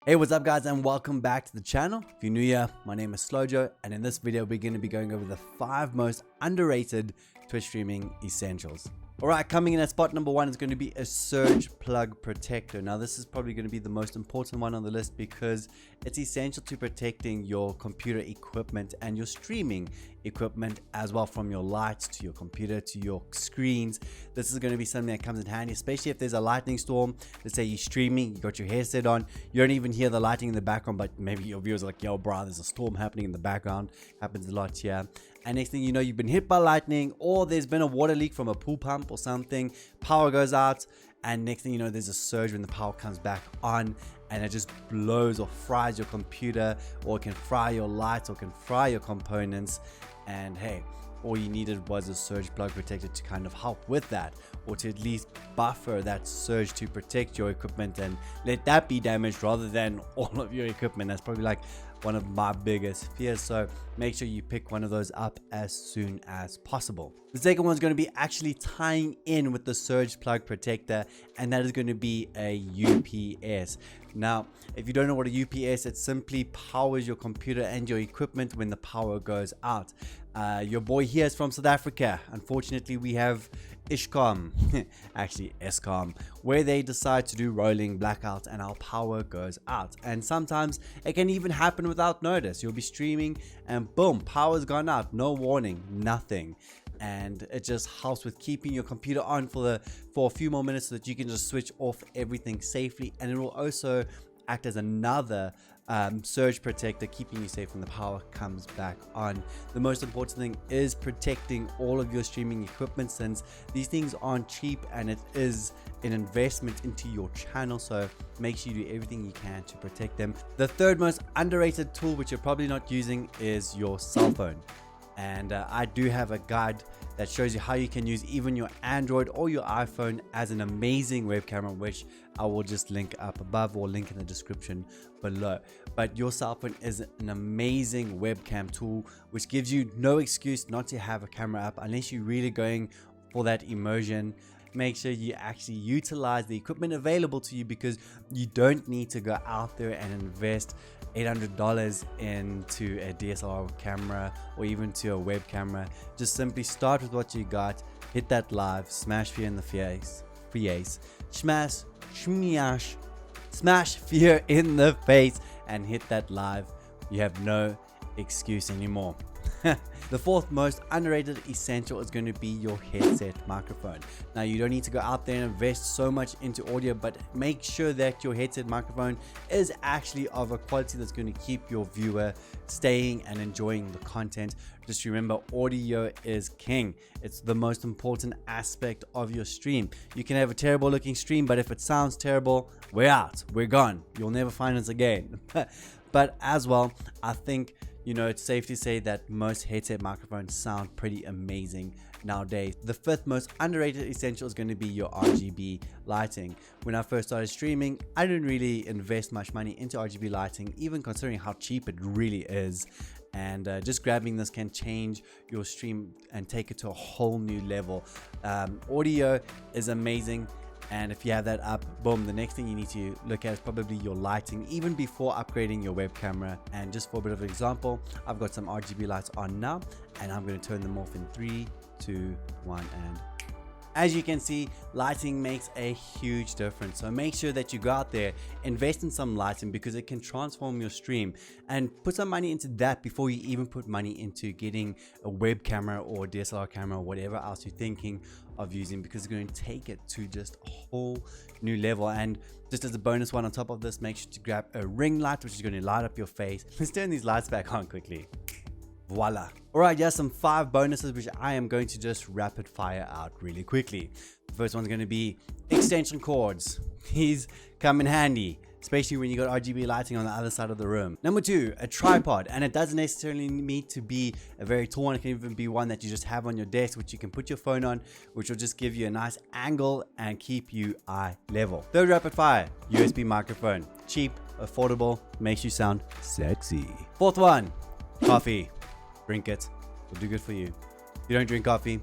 Hey, what's up guys, and welcome back to the channel. If you're new here, my name is Slojo, and in this video we're going to be going over the 5 most underrated Twitch streaming essentials. Alright, coming in at spot number 1 is going to be a surge plug protector. Now this is probably going to be the most important one on the list because it's essential to protecting your computer equipment and your streaming equipment as well, from your lights to your computer to your screens. This is going to be something that comes in handy, especially if there's a lightning storm. Let's say you're streaming, you got your headset on, you don't even hear the lighting in the background, but maybe your viewers are like, yo bro, there's a storm happening in the background. Happens a lot here. And next thing you know, you've been hit by lightning, or there's been a water leak from a pool pump or something, power goes out, and next thing you know, there's a surge when the power comes back on, and it just blows or fries your computer, or it can fry your lights, or it can fry your components. And hey, all you needed was a surge plug protector to kind of help with that, or to at least buffer that surge to protect your equipment and let that be damaged rather than all of your equipment. That's probably like one of my biggest fears, so make sure you pick one of those up as soon as possible. The second one is going to be actually tying in with the surge plug protector, and that is going to be a UPS. Now, if you don't know what a UPS, it simply powers your computer and your equipment when the power goes out. Your boy here is from South Africa. Unfortunately, we have Ishcom, actually Escom, where they decide to do rolling blackouts and our power goes out. And sometimes it can even happen without notice. You'll be streaming and boom, power's gone out, no warning, nothing. And it just helps with keeping your computer on for a few more minutes so that you can just switch off everything safely. And it will also act as another surge protector, keeping you safe when the power comes back on. The most important thing is protecting all of your streaming equipment, since these things aren't cheap and it is an investment into your channel, so make sure you do everything you can to protect them. The third most underrated tool, which you're probably not using, is your cell phone. And I do have a guide that shows you how you can use even your Android or your iPhone as an amazing web camera, which I will just link up above or link in the description below. But your cell phone is an amazing webcam tool, which gives you no excuse not to have a camera up unless you're really going for that immersion. Make sure you actually utilize the equipment available to you, because you don't need to go out there and invest $800 into a DSLR camera or even to a web camera. Just simply start with what you got, hit that live, smash fear in the face, smash fear in the face, and hit that live. You have no excuse anymore. The fourth most underrated essential is going to be your headset microphone. Now, you don't need to go out there and invest so much into audio, but make sure that your headset microphone is actually of a quality that's going to keep your viewer staying and enjoying the content. Just remember, audio is king. It's the most important aspect of your stream. You can have a terrible looking stream, but if it sounds terrible, we're out, we're gone, you'll never find us again. But as well, I think, you know, it's safe to say that most headset microphones sound pretty amazing nowadays. The fifth most underrated essential is going to be your RGB lighting. When I first started streaming, I didn't really invest much money into RGB lighting, even considering how cheap it really is. And just grabbing this can change your stream and take it to a whole new level. Audio is amazing. And if you have that up, boom, the next thing you need to look at is probably your lighting, even before upgrading your web camera. And just for a bit of an example, I've got some RGB lights on now, and I'm going to turn them off in 3, 2, 1, and as you can see, lighting makes a huge difference. So make sure that you go out there, invest in some lighting, because it can transform your stream, and put some money into that before you even put money into getting a web camera or DSLR camera or whatever else you're thinking of using, because it's going to take it to just a whole new level. And just as a bonus one on top of this, make sure to grab a ring light, which is going to light up your face. Let's turn these lights back on quickly. Voila. Alright, here's some 5 bonuses which I am going to just rapid fire out really quickly. The first one's going to be extension cords. These come in handy, especially when you got RGB lighting on the other side of the room. Number 2, a tripod, and it doesn't necessarily need to be a very tall one. It can even be one that you just have on your desk, which you can put your phone on, which will just give you a nice angle and keep you eye level. Third rapid fire, USB microphone. Cheap, affordable, makes you sound sexy. Fourth one, coffee. Drink it, it'll do good for you. If you don't drink coffee,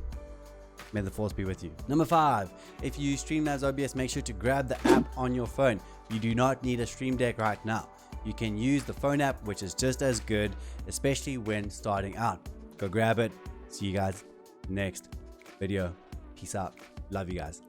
May the force be with you. Number 5, if you use Streamlabs OBS, make sure to grab the app on your phone. You do not need a Stream Deck right now. You can use the phone app, which is just as good, especially when starting out. Go grab it. See you guys next video. Peace out. Love you guys.